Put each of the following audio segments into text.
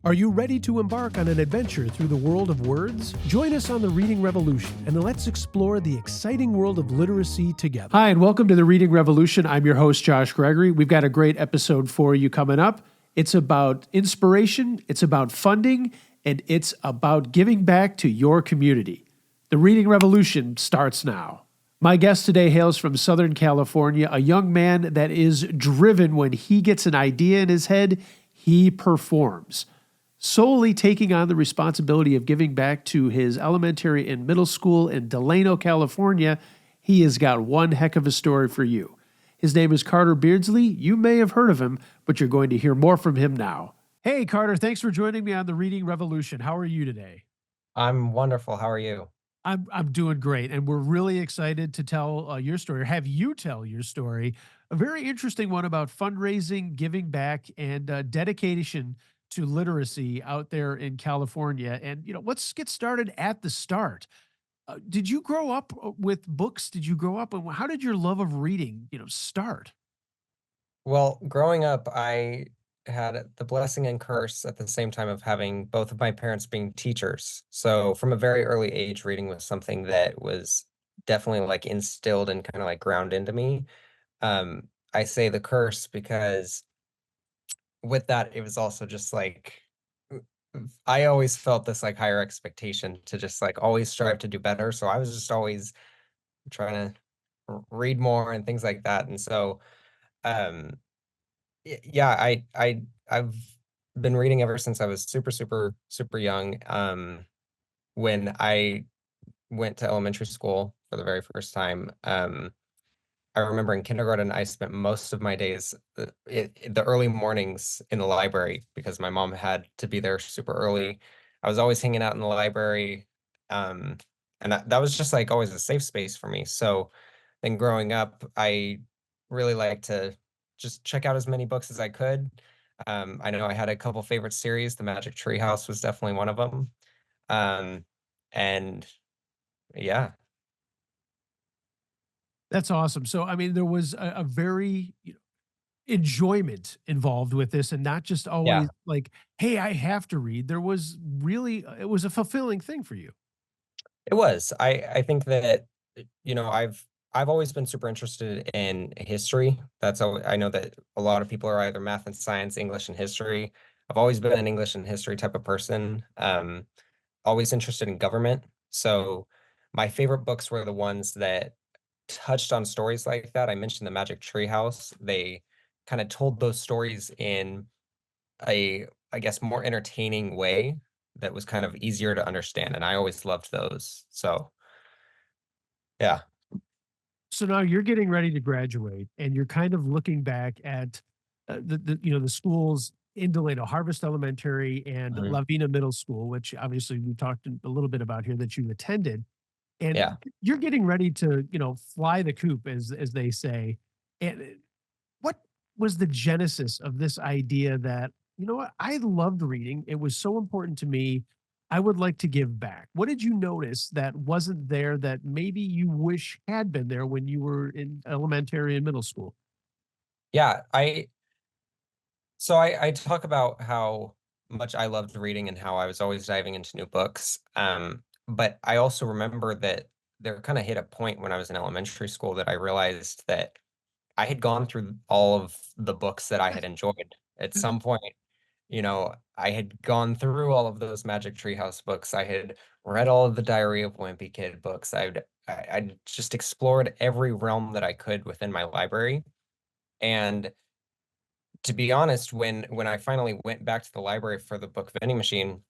Are you ready to embark on an adventure through the world of words? Join us on the Reading Revolution and let's explore the exciting world of literacy together. Hi, and welcome to the Reading Revolution. I'm your host, Josh Gregory. We've got a great episode for you coming up. It's about inspiration, it's about funding, and it's about giving back to your community. The Reading Revolution starts now. My guest today hails from Southern California, a young man that is driven when he gets an idea in his head, he performs. Solely taking on the responsibility of giving back to his elementary and middle school in Delano, California, he has got one heck of a story for you. His name is Carter Beardsley. You may have heard of him, but you're going to hear more from him now. Hey, Carter, thanks for joining me on the Reading Revolution. How are you today? I'm wonderful. How are you? I'm doing great, and we're really excited to tell your story, or have you tell your story. A very interesting one about fundraising, giving back, and dedication to literacy out there in California. And let's get started at the start. Did you grow up with books? Did you grow up? And how did your love of reading, start? Well, growing up, I had the blessing and curse at the same time of having both of my parents being teachers. So from a very early age, reading was something that was definitely like instilled and kind of like ground into me. I say the curse because with that, it was also just like I always felt this like higher expectation to just like always strive to do better. So I was just always trying to read more and things like that. And so um yeah, I've been reading ever since I was super young. When I went to elementary school for the very first time, I remember in kindergarten I spent most of my days the early mornings in the library because my mom had to be there super early. I was always hanging out in the library, um, and that was just like always a safe space for me. So then growing up, I really liked to just check out as many books as I could. I know I had a couple favorite series. The Magic Tree House was definitely one of them. Um, and yeah, That's awesome. So, I mean, there was a very enjoyment involved with this, and not just yeah, always like, hey, I have to read. There was really, it was a fulfilling thing for you. it was. I think that I've always been super interested in history. I know that a lot of people are either math and science, English and history. I've always been an English and history type of person. Always interested in government. So my favorite books were the ones that touched on stories like that. I mentioned the Magic Tree House. They kind of told those stories in I guess, more entertaining way that was kind of easier to understand. And I always loved those. So yeah, So now you're getting ready to graduate, and you're kind of looking back at the schools in Delano, Harvest Elementary and mhm, La Vina Middle School, which obviously we talked a little bit about here that you attended. And yeah. you're getting ready to, fly the coop, as they say. And what was the genesis of this idea that, what, I loved reading. It was so important to me. I would like to give back. What did you notice that wasn't there that maybe you wish had been there when you were in elementary and middle school? Yeah, I talk about how much I loved reading and how I was always diving into new books. But I also remember that there kind of hit a point when I was in elementary school that I realized that I had gone through all of the books that I had enjoyed. At some point, I had gone through all of those Magic Treehouse books. I had read all of the Diary of Wimpy Kid books. I'd just explored every realm that I could within my library. And to be honest, when I finally went back to the library for the book vending machine,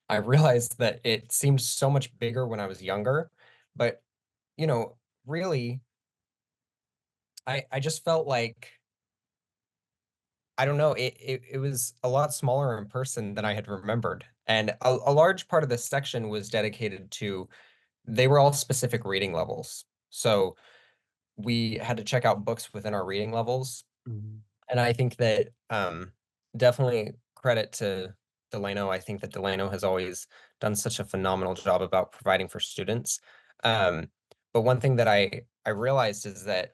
I realized that it seemed so much bigger when I was younger. But, really, I just felt like I don't know, it was a lot smaller in person than I had remembered. And a large part of this section was dedicated to they were all specific reading levels. So we had to check out books within our reading levels. Mhm. And I think that definitely credit to Delano. I think that Delano has always done such a phenomenal job about providing for students. Um, but one thing that I realized is that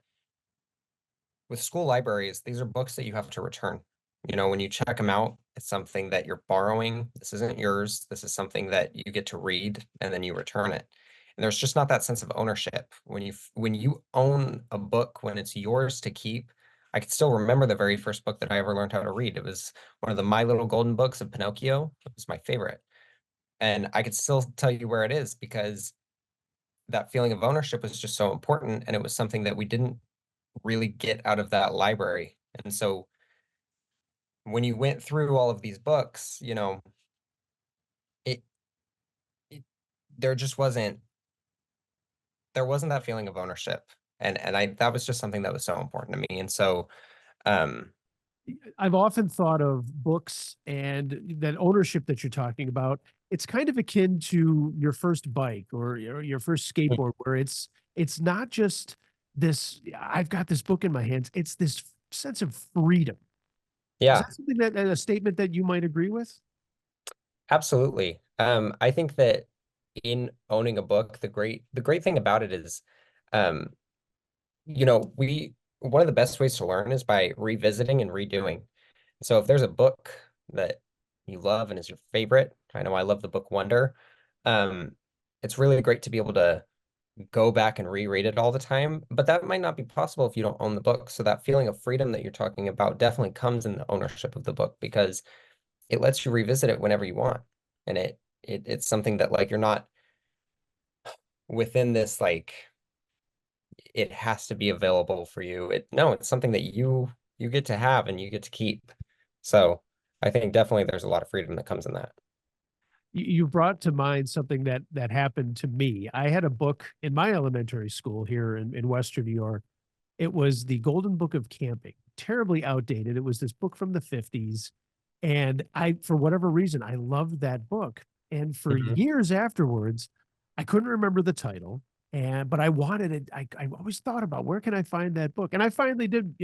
with school libraries, these are books that you have to return. When you check them out, It's something that you're borrowing. This isn't yours. This is something that you get to read and then you return it. And there's just not that sense of ownership. When you own a book, when it's yours to keep, I can still remember the very first book that I ever learned how to read. It was one of the My Little Golden Books of Pinocchio. It was my favorite. And I could still tell you where it is because that feeling of ownership was just so important. And it was something that we didn't really get out of that library. And so when you went through all of these books, it, it there just wasn't that feeling of ownership. And I that was just something that was so important to me. And so um I've often thought of books and that ownership that you're talking about. It's kind of akin to your first bike or your first skateboard, where it's not just this, I've got this book in my hands. It's this sense of freedom. Is yeah, that something that a statement that you might agree with? absolutely. I think that in owning a book, the great thing about it is um we one of the best ways to learn is by revisiting and redoing. So if there's a book that you love and is your favorite, I know I love the book Wonder. Um, it's really great to be able to go back and reread it all the time, but that might not be possible if you don't own the book. So that feeling of freedom that you're talking about definitely comes in the ownership of the book because it lets you revisit it whenever you want. And it's something that like you're not within this like it has to be available for you. No, it's something that you get to have and you get to keep. So I think definitely there's a lot of freedom that comes in that. You brought to mind something that happened to me. I had a book in my elementary school here in Western New York. It was the Golden Book of Camping, terribly outdated. It was this book from the 50s. And for whatever reason, I loved that book. And for Mhm. years afterwards, I couldn't remember the title. But I wanted it. I always thought about where can I find that book? And I finally did,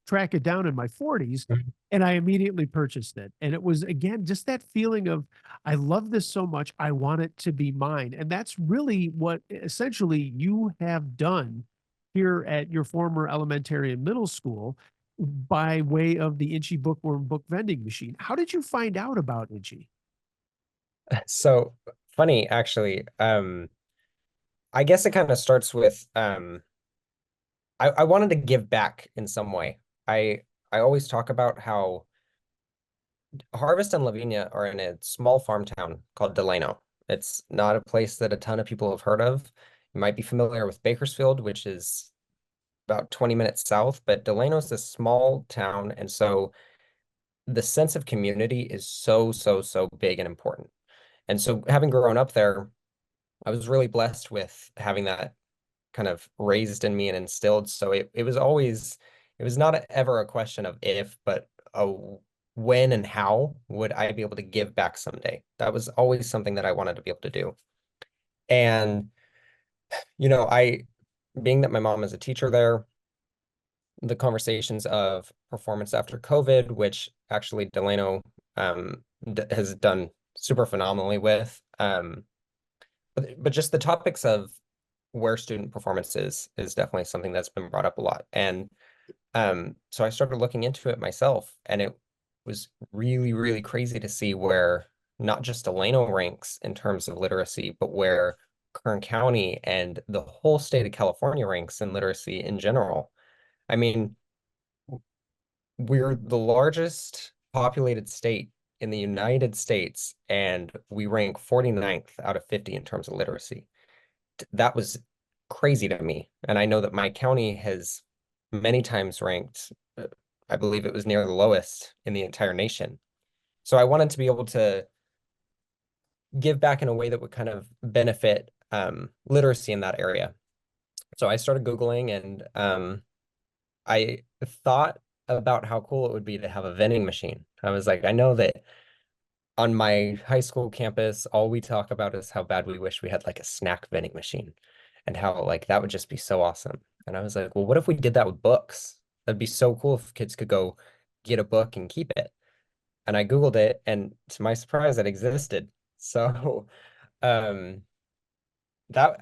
track it down in my 40s, Mhm. and I immediately purchased it. And it was, again, just that feeling of, I love this so much. I want it to be mine. And that's really what essentially you have done here at your former elementary and middle school by way of the Inchy Bookworm book vending machine. How did you find out about Inchy? So funny, actually. I guess it kind of starts with I wanted to give back in some way. I always talk about how Harvest and Lavinia are in a small farm town called Delano. It's not a place that a ton of people have heard of. You might be familiar with Bakersfield, which is about 20 minutes south, but Delano's this small town, and so the sense of community is so, so, so big and important. And so having grown up there, I was really blessed with having that kind of raised in me and instilled. So it was not ever a question of if, but a when and how would I be able to give back someday. That was always something that I wanted to be able to do. And, being that my mom is a teacher there, the conversations of performance after COVID, which actually Delano has done super phenomenally with. But just the topics of where student performance is definitely something that's been brought up a lot. And so I started looking into it myself, and it was really, really crazy to see where not just Delano ranks in terms of literacy, but where Kern County and the whole state of California ranks in literacy in general. I mean, we're the largest populated state in the United States, and we rank 49th out of 50 in terms of literacy. That was crazy to me. And I know that my county has many times ranked, I believe it was near the lowest in the entire nation. So I wanted to be able to give back in a way that would kind of benefit literacy in that area. So I started Googling and I thought about how cool it would be to have a vending machine. I was like, I know that on my high school campus, all we talk about is how bad we wish we had like a snack vending machine and how like that would just be so awesome. And I was like, well, what if we did that with books? That'd be so cool if kids could go get a book and keep it. And I Googled it, and to my surprise, it existed. So um that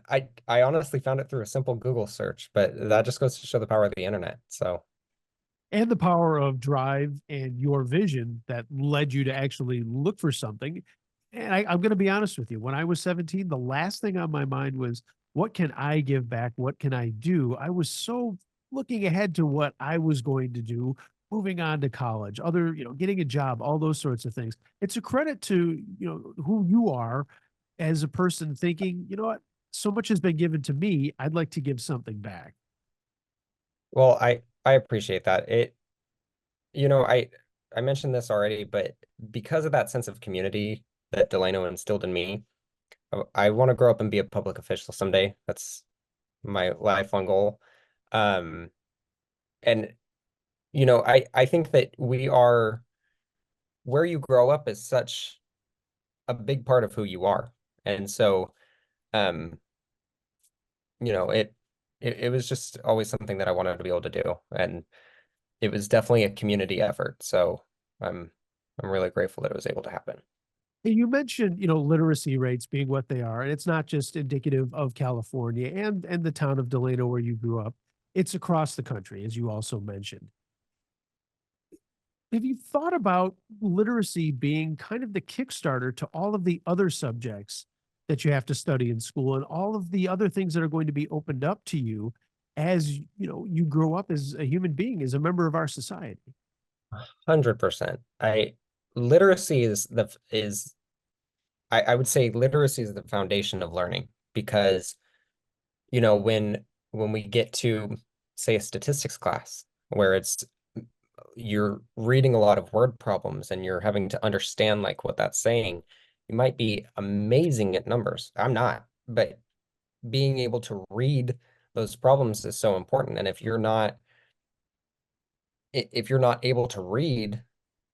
I honestly found it through a simple Google search, but that just goes to show the power of the internet. So and the power of drive and your vision that led you to actually look for something. And I'm going to be honest with you. When I was 17, the last thing on my mind was, what can I give back? What can I do? I was so looking ahead to what I was going to do, moving on to college, other, getting a job, all those sorts of things. It's a credit to, who you are as a person thinking, you know what, so much has been given to me. I'd like to give something back. Well, I appreciate that. I mentioned this already, but because of that sense of community that Delano instilled in me, I want to grow up and be a public official someday. That's my lifelong goal. Um, and I think that we are where you grow up is such a big part of who you are. And so, um, it was just always something that I wanted to be able to do. And it was definitely a community effort. So I'm I'm really grateful that it was able to happen. You mentioned, literacy rates being what they are, and it's not just indicative of California and the town of Delano where you grew up. It's across the country, as you also mentioned. Have you thought about literacy being kind of the kickstarter to all of the other subjects that you have to study in school and all of the other things that are going to be opened up to you as you grow up as a human being, as a member of our society? 100%. I literacy is I would say literacy is the foundation of learning because when we get to say a statistics class where you're reading a lot of word problems and you're having to understand like what that's saying, you might be amazing at numbers. I'm not, but being able to read those problems is so important. And if you're not able to read,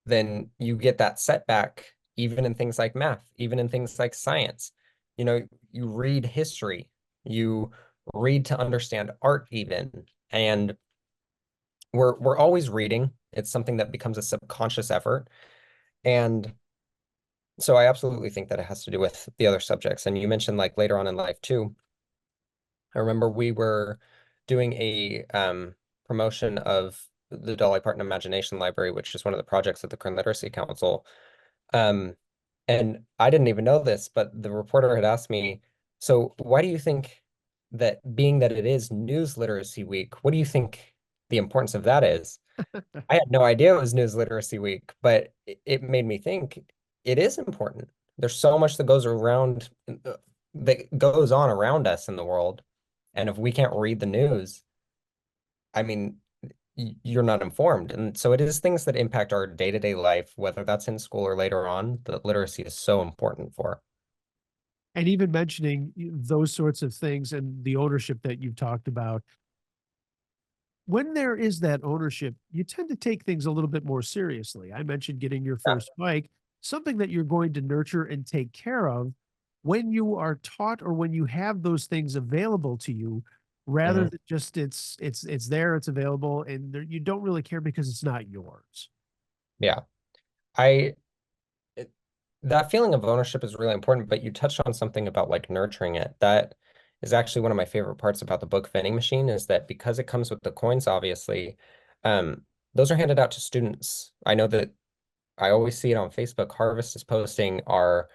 then you get that setback even in things like math, even in things like science. You read history, you read to understand art even, and we're always reading. It's something that becomes a subconscious effort. And so I absolutely think that it has to do with the other subjects. And you mentioned like later on in life too. I remember we were doing a promotion of the Dolly Parton Imagination Library, which is one of the projects of the Kern Literacy Council. Um, and I didn't even know this, but the reporter had asked me, so why do you think that being that it is News Literacy Week, what do you think the importance of that is? I had no idea it was News Literacy Week, but it made me think it is important. There's so much that goes around that goes on around us in the world. And if we can't read the news, I mean, you're not informed. And so it is things that impact our day-to-day life, whether that's in school or later on, that literacy is so important for. And even mentioning those sorts of things and the ownership that you've talked about, when there is that ownership, you tend to take things a little bit more seriously. I mentioned getting your Yeah. first bike, something that you're going to nurture and take care of when you are taught or when you have those things available to you, rather Mhm. than just it's there, it's available, and there, you don't really care because it's not yours. Yeah. I it- that feeling of ownership is really important, but you touched on something about like nurturing it. That is actually one of my favorite parts about the book vending machine is that because it comes with the coins, obviously, those are handed out to students. I know that I always see it on Facebook. Harvest is posting our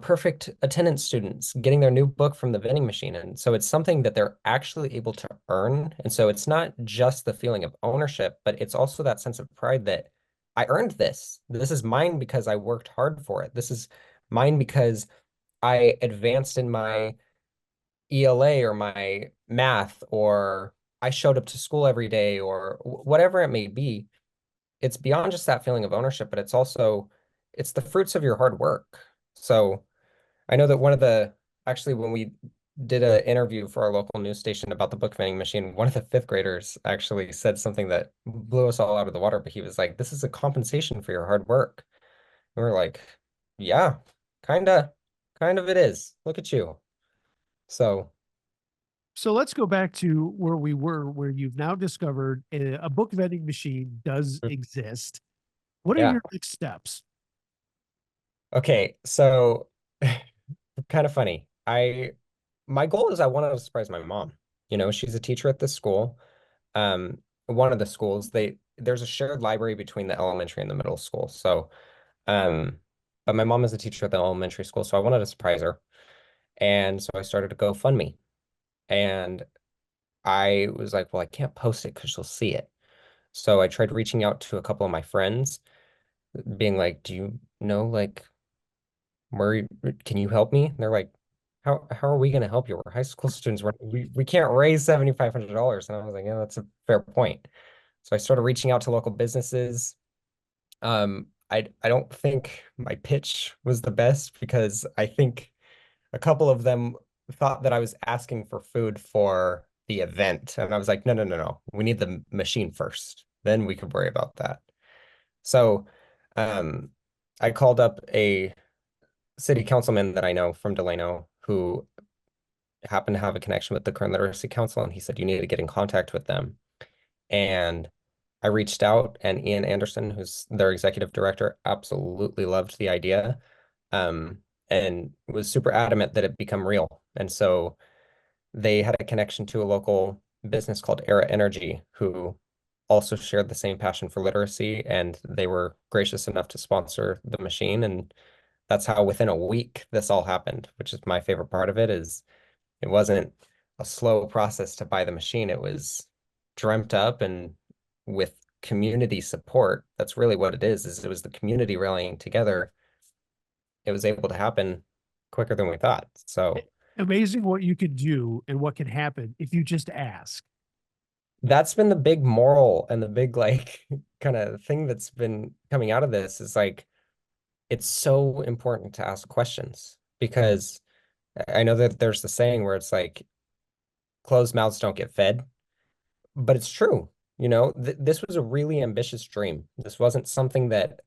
perfect attendance students getting their new book from the vending machine. And so it's something that they're actually able to earn. And so it's not just the feeling of ownership, but it's also that sense of pride that I earned this. This is mine because I worked hard for it. This is mine because I advanced in my ELA or my math, or I showed up to school every day, or whatever it may be. It's beyond just that feeling of ownership, but it's the fruits of your hard work. So I know that actually, when we did an interview for our local news station about the book vending machine, one of the fifth graders actually said something that blew us all out of the water, but he was like, this is a compensation for your hard work. And we're like, yeah, kinda, kind of it is. Look at you. So, So let's go back to where we were, where you've now discovered a book vending machine does mm, exist. What are yeah. your next steps? Okay, so kind of funny. My goal is I wanted to surprise my mom. She's a teacher at this school. One of the schools, there's a shared library between the elementary and the middle school. So, um, but my mom is a teacher at the elementary school, so I wanted to surprise her. And so I started a GoFundMe. And I was like, well, I can't post it because she'll see it. So I tried reaching out to a couple of my friends, being like, do you know, like, where can you help me? And they're like, how are we going to help you? We're high school students. We can't raise $7,500. And I was like, yeah, that's a fair point. So I started reaching out to local businesses. I don't think my pitch was the best because I think a couple of them thought that I was asking for food for the event. And I was like, no, no, no, no. We need the machine first. Then we could worry about that. So um, I called up a city councilman that I know from Delano who happened to have a connection with the current literacy council. And he said, you need to get in contact with them. And I reached out, and Ian Anderson, who's their executive director, absolutely loved the idea, um, and was super adamant that it become real. And so they had a connection to a local business called Era Energy, who also shared the same passion for literacy, and they were gracious enough to sponsor the machine. And that's how within a week this all happened, which is my favorite part of it, is it wasn't a slow process to buy the machine. It was dreamt up and with community support. That's really what it is it was the community rallying together. It was able to happen quicker than we thought. So Amazing what you can do and what can happen if you just ask. that's been the big moral and the big like kind of thing that's been coming out of this is like it's so important to ask questions because I know that there's the saying where it's like closed mouths don't get fed, but it's true. This was a really ambitious dream. This wasn't something that,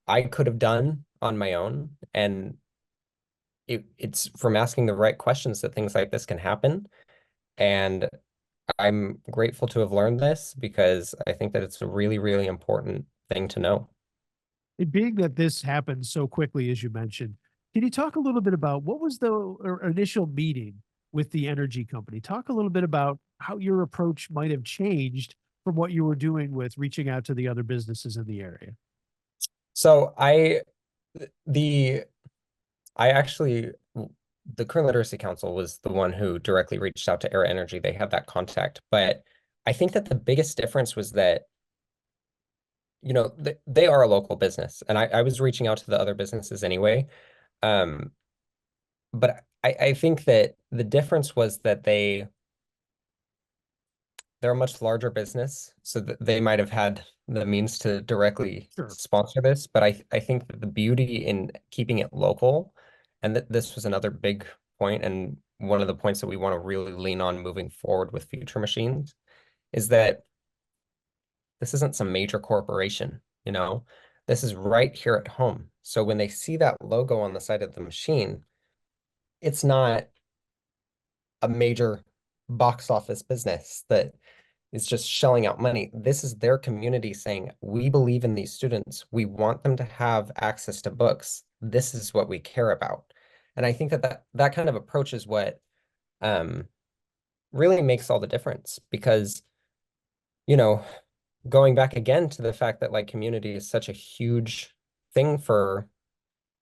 I could have done on my own. And it's from asking the right questions that things like this can happen. And I'm grateful to have learned this because I think that it's a really, really important thing to know. And being that this happened so quickly, as you mentioned, can you talk a little bit about what was the initial meeting with the energy company? Talk a little bit about how your approach might have changed from what you were doing with reaching out to the other businesses in the area. So the, I actually, the current literacy council was the one who directly reached out to Era Energy. They had that contact, but I think that the biggest difference was that they are a local business, and I was reaching out to the other businesses anyway. Um, but I think that the difference was that they're a much larger business, so that they might have had the means to directly Sure. sponsor this. But I think that the beauty in keeping it local, and that this was another big point, and one of the points that we want to really lean on moving forward with future machines, is that this isn't some major corporation, you know? This is right here at home. So when they see that logo on the side of the machine, it's not a major box office business that is just shelling out money. This is their community saying, we believe in these students. We want them to have access to books. This is what we care about. And I think that kind of approach is what um, really makes all the difference because, you know, going back again to the fact that like community is such a huge thing for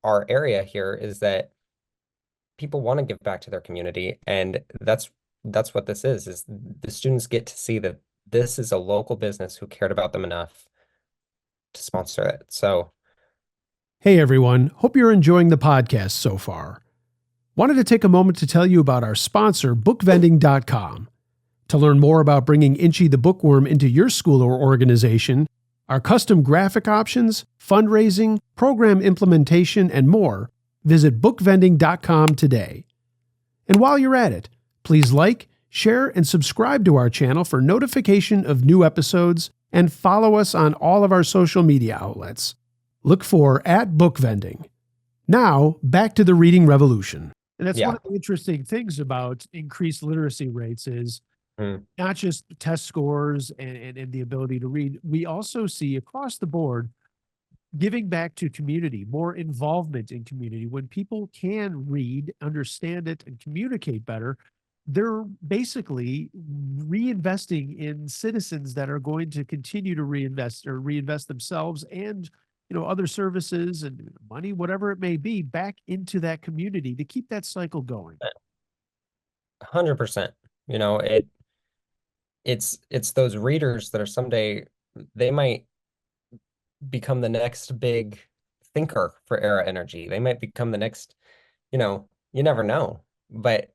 our area here is that people want to give back to their community, and that's what this is the students get to see that this is a local business who cared about them enough to sponsor it. So Hey everyone, hope you're enjoying the podcast so far. Wanted to take a moment to tell you about our sponsor, bookvending.com. To learn more about bringing Inchy the Bookworm into your school or organization, our custom graphic options, fundraising, program implementation, and more, visit bookvending.com today. And while you're at it, please like, share, and subscribe to our channel for notification of new episodes, and follow us on all of our social media outlets. Look for @bookvending. Now, back to the reading revolution. And that's one yeah. of the interesting things about increased literacy rates is Mm. not just test scores and the ability to read. We also see across the board giving back to community, more involvement in community. When people can read, understand it, and communicate better, they're basically reinvesting in citizens that are going to continue to reinvest themselves and other services and money, whatever it may be, back into that community to keep that cycle going. 100%. You know, it's those readers that are someday they might become the next big thinker for Era Energy. They might become the next, you never know. But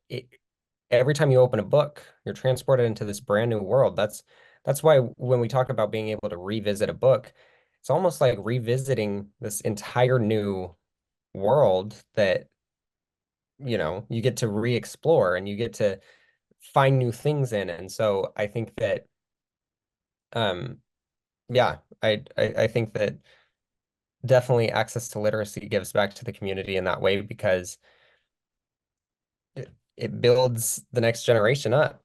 every time you open a book, you're transported into this brand new world. That's why when we talk about being able to revisit a book, it's almost like revisiting this entire new world that, you get to re-explore and you get to find new things in. And so I think that um yeah, I think that definitely access to literacy gives back to the community in that way because it builds the next generation up.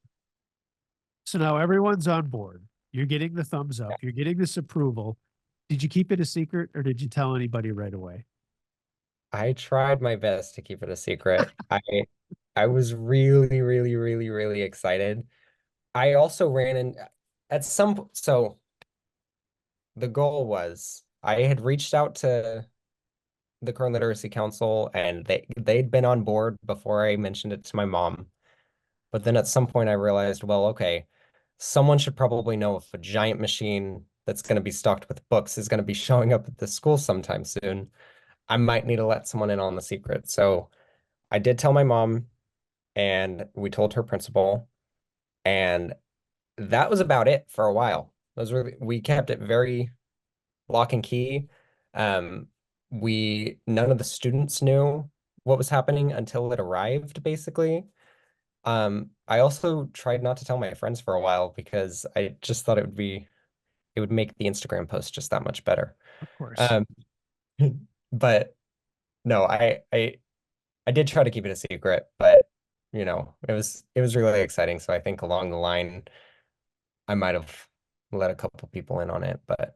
So now everyone's on board. You're getting the thumbs up. You're getting this approval. Did you keep it a secret or did you tell anybody right away? I tried my best to keep it a secret. I was really, really, really, really excited. I also ran in at some so the goal was I had reached out to the Kern Literacy Council and they'd been on board before I mentioned it to my mom. But then at some point I realized, well, okay, someone should probably know if a giant machine that's going to be stocked with books is going to be showing up at the school sometime soon. I might need to let someone in on the secret. So I did tell my mom and we told her principal, and that was about it for a while. We kept it very lock and key. Um, none of the students knew what was happening until it arrived, basically. I also tried not to tell my friends for a while because I just thought it would make the Instagram post just that much better. Of course. Um, but no, I did try to keep it a secret, but it was really exciting. So I think along the line, I might have let a couple people in on it, but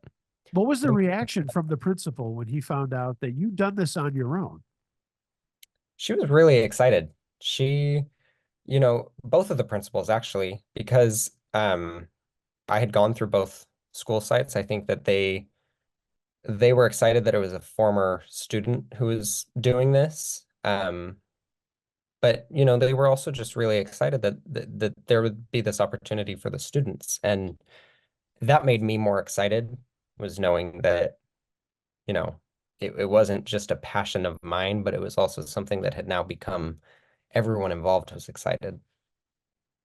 What was the the- reaction from the principal when he found out that you'd done this on your own? she was really excited. Both of the principals actually, because I had gone through both school sites. I think that they were excited that it was a former student who was doing this. But they were also just really excited that there would be this opportunity for the students. And that made me more excited, was knowing that, you know, it wasn't just a passion of mine, but it was also something that had now become everyone involved was excited.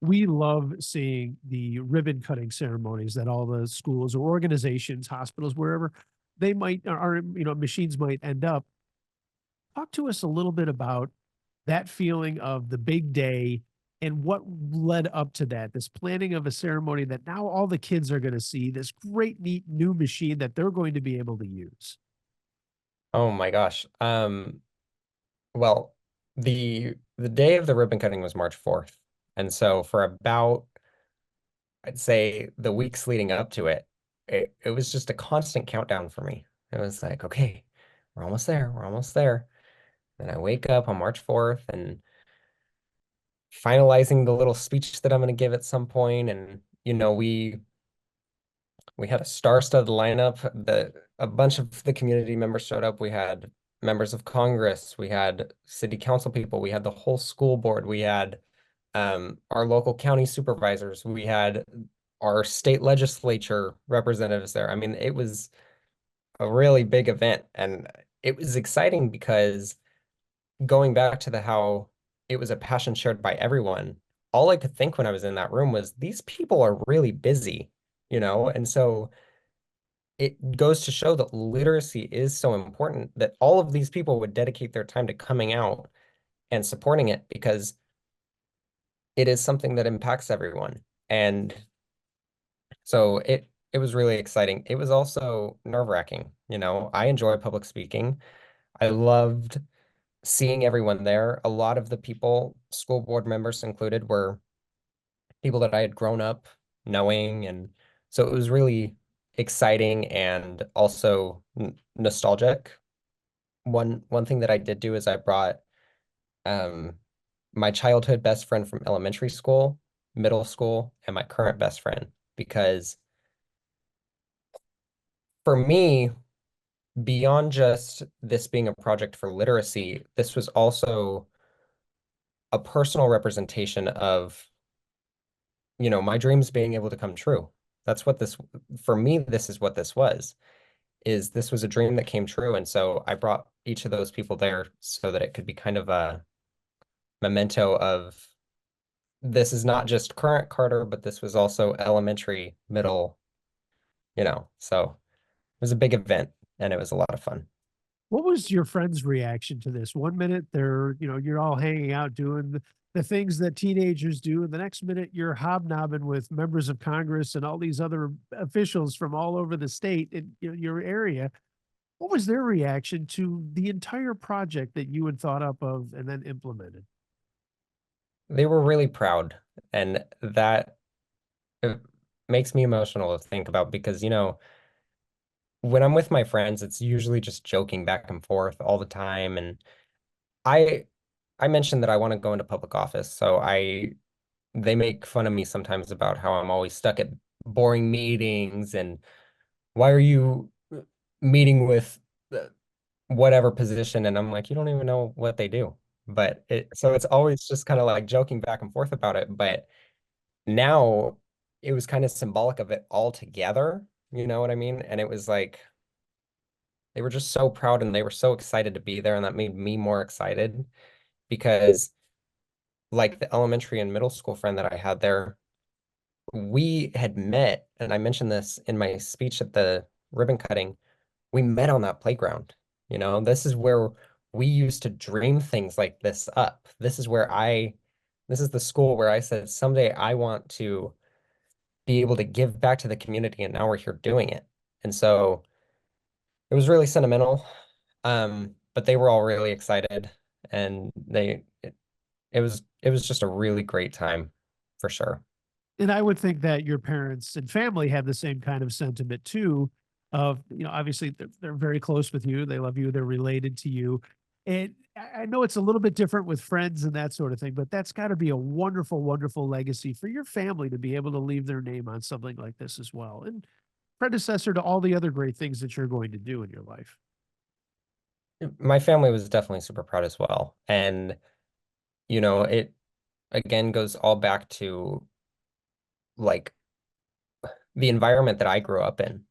We love seeing the ribbon cutting ceremonies that all the schools or organizations, hospitals, wherever they might are, machines might end up. Talk to us a little bit about that feeling of the big day and what led up to that, this planning of a ceremony that now all the kids are going to see, this great, neat new machine that they're going to be able to use. Oh my gosh. Well, the day of the ribbon cutting was March 4th. And so for about, I'd say the weeks leading up to it, it was just a constant countdown for me. It was like, okay, we're almost there. We're almost there. Then I wake up on March 4th and finalizing the little speech that I'm going to give at some point. And, we had a star-studded lineup. A bunch of the community members showed up. We had members of Congress, we had city council people, we had the whole school board, we had our local county supervisors, we had our state legislature representatives there. I mean, it was a really big event, and it was exciting because going back to the how it was a passion shared by everyone, all I could think when I was in that room was these people are really busy, and so it goes to show that literacy is so important that all of these people would dedicate their time to coming out and supporting it because it is something that impacts everyone. And so it was really exciting. It was also nerve-wracking. I enjoy public speaking. I loved seeing everyone there. A lot of the people, school board members included, were people that I had grown up knowing, and so it was really exciting and also nostalgic. One thing that I did do is I brought um my childhood best friend from elementary school, middle school, and my current best friend. Because for me, beyond just this being a project for literacy, this was also a personal representation of, my dreams being able to come true. That's what this, for me, this is what this was, is this was a dream that came true. And so I brought each of those people there so that it could be kind of a memento of this is not just current Carter, but this was also elementary, middle, so it was a big event and it was a lot of fun. What was your friend's reaction to this? One minute they're, you're all hanging out doing the things that teenagers do, and the next minute you're hobnobbing with members of Congress and all these other officials from all over the state in your area. What was their reaction to the entire project that you had thought up of and then implemented? They were really proud, and that it makes me emotional to think about because, when I'm with my friends, it's usually just joking back and forth all the time. And I I mentioned that I want to go into public office, so they make fun of me sometimes about how I'm always stuck at boring meetings and why are you meeting with whatever position? And I'm like, you don't even know what they do. But so it's always just kind of like joking back and forth about it. But now it was kind of symbolic of it all together. You know what I mean? And it was like they were just so proud and they were so excited to be there. And that made me more excited because, like, the elementary and middle school friend that I had there, we had met, and I mentioned this in my speech at the ribbon cutting. We met on that playground. This is where we used to dream things like this up. This is the school where I said, someday I want to be able to give back to the community, and now we're here doing it. And so it was really sentimental. But they were all really excited, and it was just a really great time for sure. And I would think that your parents and family have the same kind of sentiment too. Of obviously they're very close with you, they love you, they're related to you, and I know it's a little bit different with friends and that sort of thing, but that's got to be a wonderful, wonderful legacy for your family to be able to leave their name on something like this as well, and predecessor to all the other great things that you're going to do in your life. My family was definitely super proud as well. And, it again goes all back to like the environment that I grew up in.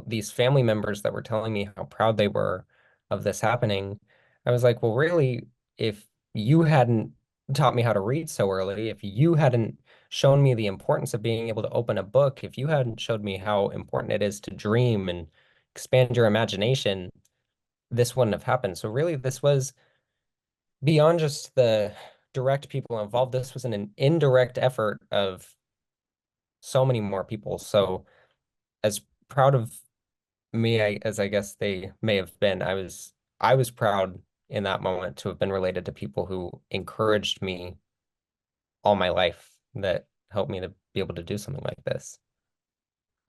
These family members that were telling me how proud they were of this happening. I was like, well, really, if you hadn't taught me how to read so early, if you hadn't shown me the importance of being able to open a book, if you hadn't showed me how important it is to dream and expand your imagination, this wouldn't have happened. So really, this was beyond just the direct people involved. This was an indirect effort of so many more people. So as proud of me as I guess they may have been, I was proud in that moment to have been related to people who encouraged me all my life that helped me to be able to do something like this.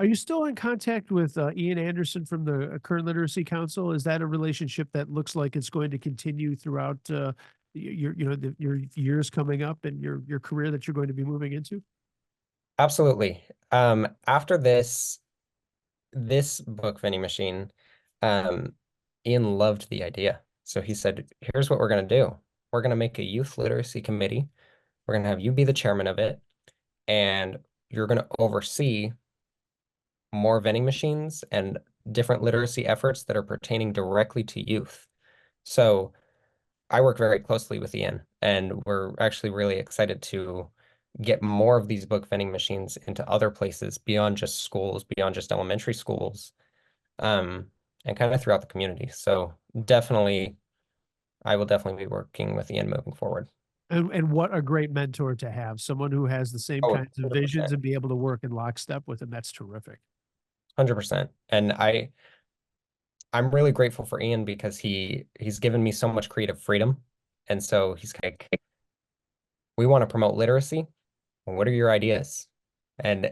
Are you still in contact with Ian Anderson from the Current Literacy Council? Is that a relationship that looks like it's going to continue throughout your years coming up and your career that you're going to be moving into? Absolutely. After this book vending machine, um, Ian loved the idea. So he said, here's what we're going to do. We're going to make a youth literacy committee. We're going to have you be the chairman of it, and you're going to oversee more vending machines and different literacy efforts that are pertaining directly to youth. So I work very closely with Ian, and we're actually really excited to get more of these book vending machines into other places beyond just schools, beyond just elementary schools, um, and kind of throughout the community. So definitely, I will definitely be working with Ian moving forward. And what a great mentor to have, someone who has the same Oh, kinds of visions 100%. and be able to work in lockstep with him. That's terrific. 100%. And I'm really grateful for Ian because he's given me so much creative freedom. And so he's like, we want to promote literacy. What are your ideas? And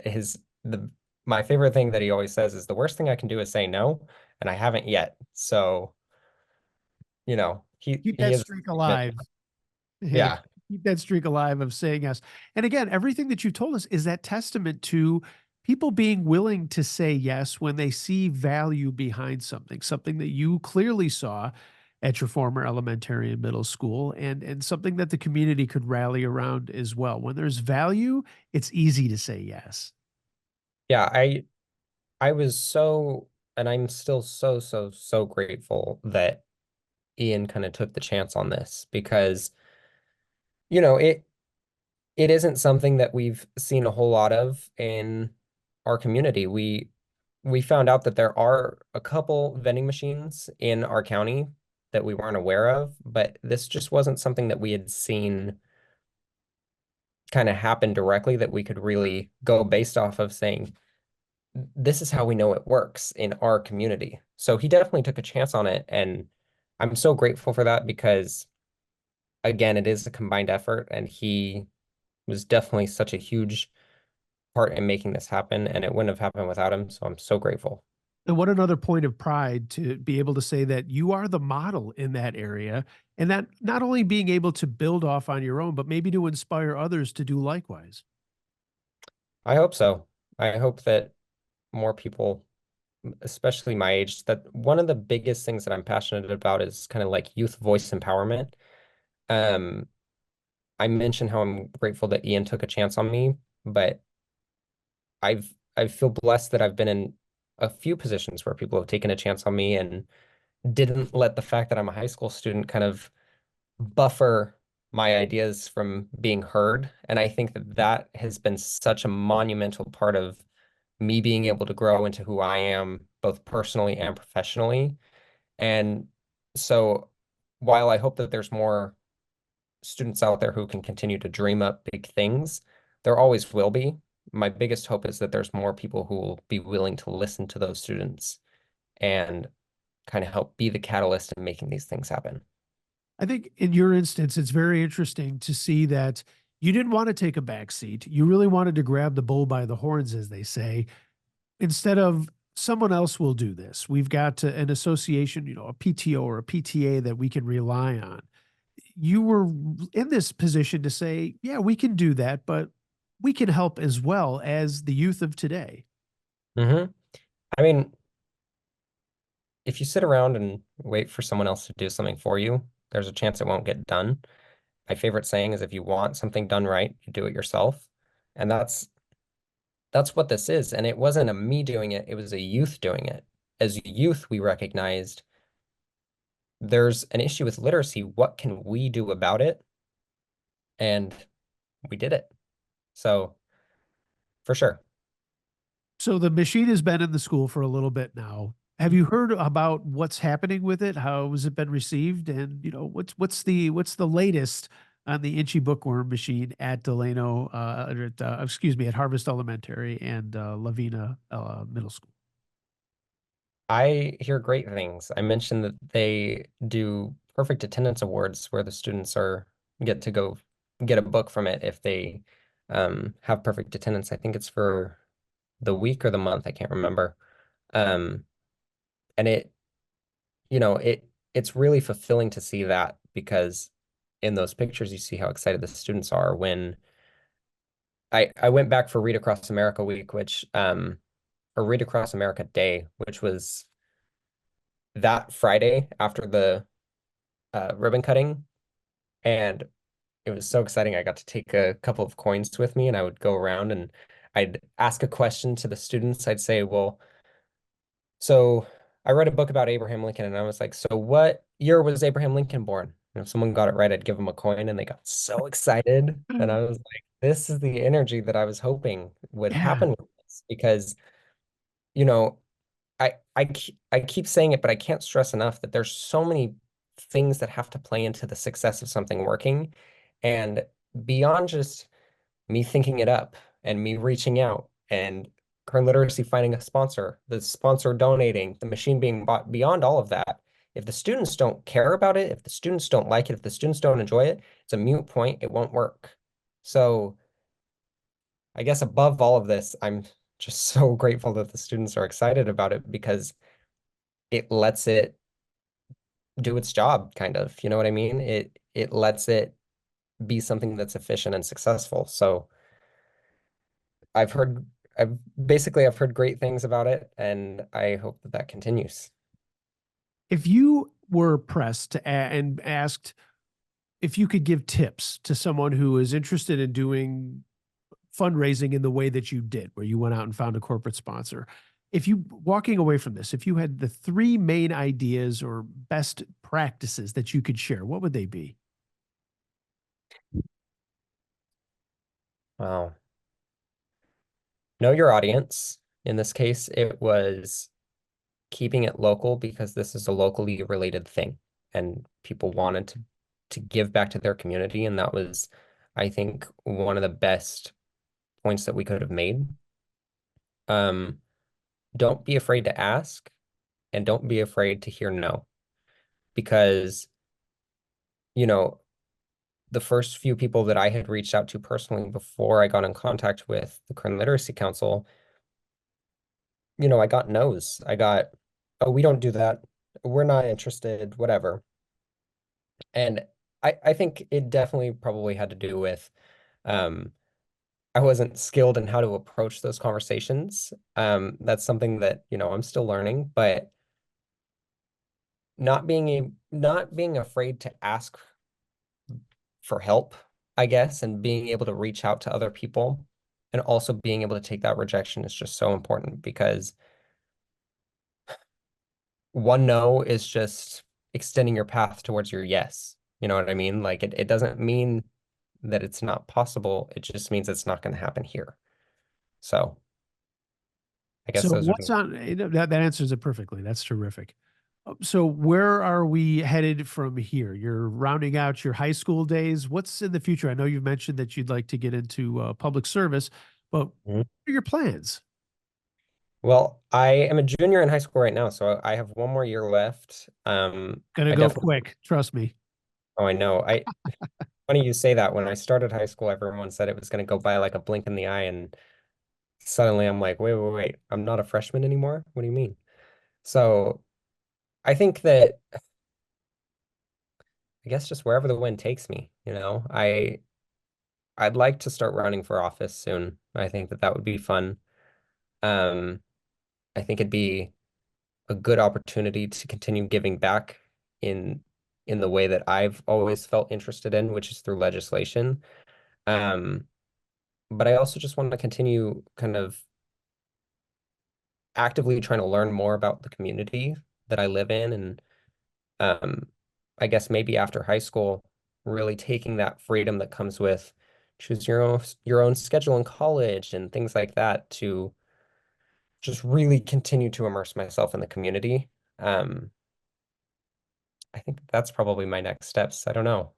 my favorite thing that he always says is the worst thing I can do is say no, and I haven't yet. So, Keep he that is streak a bit, alive. Yeah. yeah. keep that streak alive of saying yes. And again, everything that you told us is that testament to people being willing to say yes when they see value behind something, something that you clearly saw at your former elementary and middle school, and something that the community could rally around as well. When there's value, it's easy to say yes. Yeah, I was so, and I'm still so grateful that Ian kind of took the chance on this because, you know, it isn't something that we've seen a whole lot of in our community. We found out that there are a couple vending machines in our county that we weren't aware of, but this just wasn't something that we had seen kind of happen directly that we could really go based off of saying, this is how we know it works in our community. So he definitely took a chance on it. And I'm so grateful for that because, again, it is a combined effort. And he was definitely such a huge part in making this happen. And it wouldn't have happened without him. So I'm so grateful. And what another point of pride to be able to say that you are the model in that area, and that not only being able to build off on your own, but maybe to inspire others to do likewise. I hope so. I hope that more people, especially my age, that one of the biggest things that I'm passionate about is kind of like youth voice empowerment. Um, I mentioned how I'm grateful that Ian took a chance on me, but I feel blessed that I've been in a few positions where people have taken a chance on me and didn't let the fact that I'm a high school student kind of buffer my ideas from being heard. And I think that that has been such a monumental part of me being able to grow into who I am, both personally and professionally. And so while I hope that there's more students out there who can continue to dream up big things, there always will be. My biggest hope is that there's more people who will be willing to listen to those students and kind of help be the catalyst in making these things happen. I think in your instance, it's very interesting to see that you didn't want to take a back seat. You really wanted to grab the bull by the horns, as they say, instead of someone else will do this. We've got an association, a PTO or a PTA that we can rely on. You were in this position to say, yeah, we can do that, but we can help as well as the youth of today. Hmm. I mean, if you sit around and wait for someone else to do something for you, there's a chance it won't get done. My favorite saying is if you want something done right, you do it yourself. And that's what this is. And it wasn't a me doing it, it was a youth doing it. As youth, we recognized there's an issue with literacy. What can we do about it? And we did it. So for sure. So the machine has been in the school for a little bit now. Have you heard about what's happening with it? How has it been received? And what's the latest on the Inchy Bookworm machine at Delano, excuse me, at Harvest Elementary and Lavina Middle School? I hear great things. I mentioned that they do perfect attendance awards where the students are get to go get a book from it if they have perfect attendance. I think it's for the week or the month, I can't remember. Um, and it's really fulfilling to see that because in those pictures you see how excited the students are when I went back for Read Across America week, which or Read Across America Day, which was that Friday after the ribbon cutting, and it was so exciting. I got to take a couple of coins with me, and I would go around and I'd ask a question to the students. I'd say, "Well, so I read a book about Abraham Lincoln," and I was like, "So what year was Abraham Lincoln born?" And if someone got it right, I'd give them a coin, and they got so excited. And I was like, "This is the energy that I was hoping would Yeah. happen with this," because you know I keep saying it, but I can't stress enough that there's so many things that have to play into the success of something working. And beyond just me thinking it up and me reaching out and Kern Literacy finding a sponsor, the sponsor donating, the machine being bought, beyond all of that, if the students don't care about it, if the students don't like it, if the students don't enjoy it, it's a moot point. It won't work. So I guess above all of this, I'm just so grateful that the students are excited about it because it lets it do its job, kind of. You know what I mean? It lets it be something that's efficient and successful. So I've heard, I've heard great things about it, and I hope that that continues. If you were pressed and asked if you could give tips to someone who is interested in doing fundraising in the way that you did, where you went out and found a corporate sponsor, if you walking away from this, if you had the three main ideas or best practices that you could share, what would they be? Wow. Know your audience. In this case, it was keeping it local because this is a locally related thing, and people wanted to give back to their community, and that was, I think, one of the best points that we could have made. Um, don't be afraid to ask, and don't be afraid to hear no, because, you know, the first few people that I had reached out to personally before I got in contact with the Current Literacy Council, I got no's. I got, oh, we don't do that. We're not interested, whatever. And I think it definitely probably had to do with um, I wasn't skilled in how to approach those conversations. That's something that, I'm still learning, but not being afraid to ask for help, I guess, and being able to reach out to other people and also being able to take that rejection is just so important because one no is just extending your path towards your yes. You know what I mean? Like it doesn't mean that it's not possible. It just means it's not going to happen here. So I guess So those are what's on that answers it perfectly. That's terrific. So where are we headed from here? You're rounding out your high school days. What's in the future? I know you've mentioned that you'd like to get into public service, but what Mhm. are your plans? Well, I am a junior in high school right now, so I have one more year left. Gonna I go definitely, quick. Trust me. oh, I know. Funny you say that. When I started high school, everyone said it was going to go by like a blink in the eye, and suddenly I'm like, wait, wait, wait. I'm not a freshman anymore? What do you mean? So I think that I guess just wherever the wind takes me, I'd like to start running for office soon. I think that that would be fun. Um, I think it'd be a good opportunity to continue giving back in in the way that I've always felt interested in, which is through legislation. Um, but I also just want to continue kind of actively trying to learn more about the community that I live in, and um, I guess maybe after high school, really taking that freedom that comes with choose your own schedule in college and things like that to just really continue to immerse myself in the community. Um, I think that's probably my next steps. I don't know.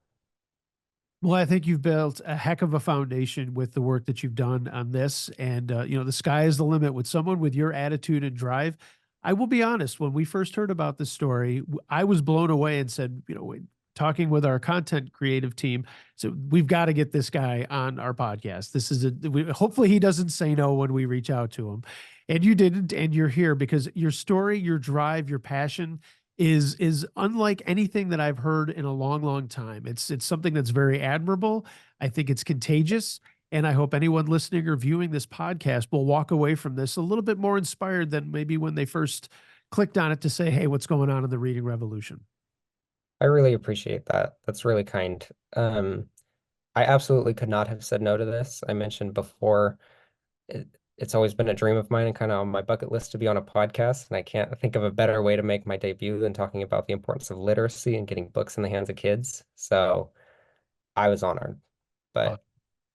Well, I think you've built a heck of a foundation with the work that you've done on this. And, the sky is the limit with someone with your attitude and drive. I will be honest, when we first heard about this story, I was blown away and said, talking with our content creative team, so we've got to get this guy on our podcast. Hopefully he doesn't say no when we reach out to him. And you didn't, and you're here because your story, your drive, your passion is unlike anything that I've heard in a long, long time. It's something that's very admirable. I think it's contagious, and I hope anyone listening or viewing this podcast will walk away from this a little bit more inspired than maybe when they first clicked on it to say, "Hey, what's going on in the reading revolution?" I really appreciate that. That's really kind. I absolutely could not have said no to this. I mentioned before, it's always been a dream of mine and kind of on my bucket list to be on a podcast, and I can't think of a better way to make my debut than talking about the importance of literacy and getting books in the hands of kids. So I was honored, Uh, but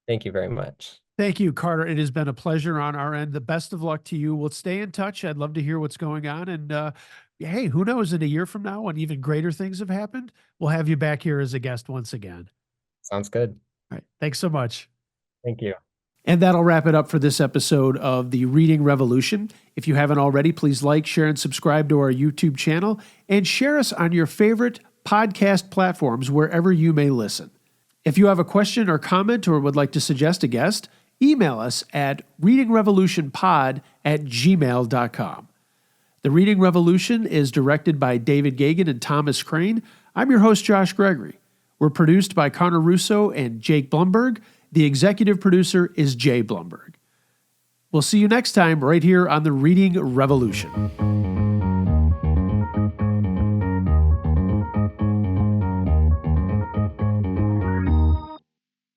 thank you very much. Thank you, Carter. It has been a pleasure on our end. The best of luck to you. We'll stay in touch. I'd love to hear what's going on. And hey, who knows, in a year from now, when even greater things have happened, we'll have you back here as a guest once again. Sounds good. All right. Thanks so much. Thank you. And that'll wrap it up for this episode of the Reading Revolution. If you haven't already, please like, share, and subscribe to our YouTube channel and share us on your favorite podcast platforms wherever you may listen. If you have a question or comment or would like to suggest a guest, email us at readingrevolutionpod@gmail.com. The Reading Revolution is directed by David Gagan and Thomas Crane. I'm your host, Josh Gregory. We're produced by Connor Russo and Jake Blumberg. The executive producer is Jay Blumberg. We'll see you next time right here on the Reading Revolution.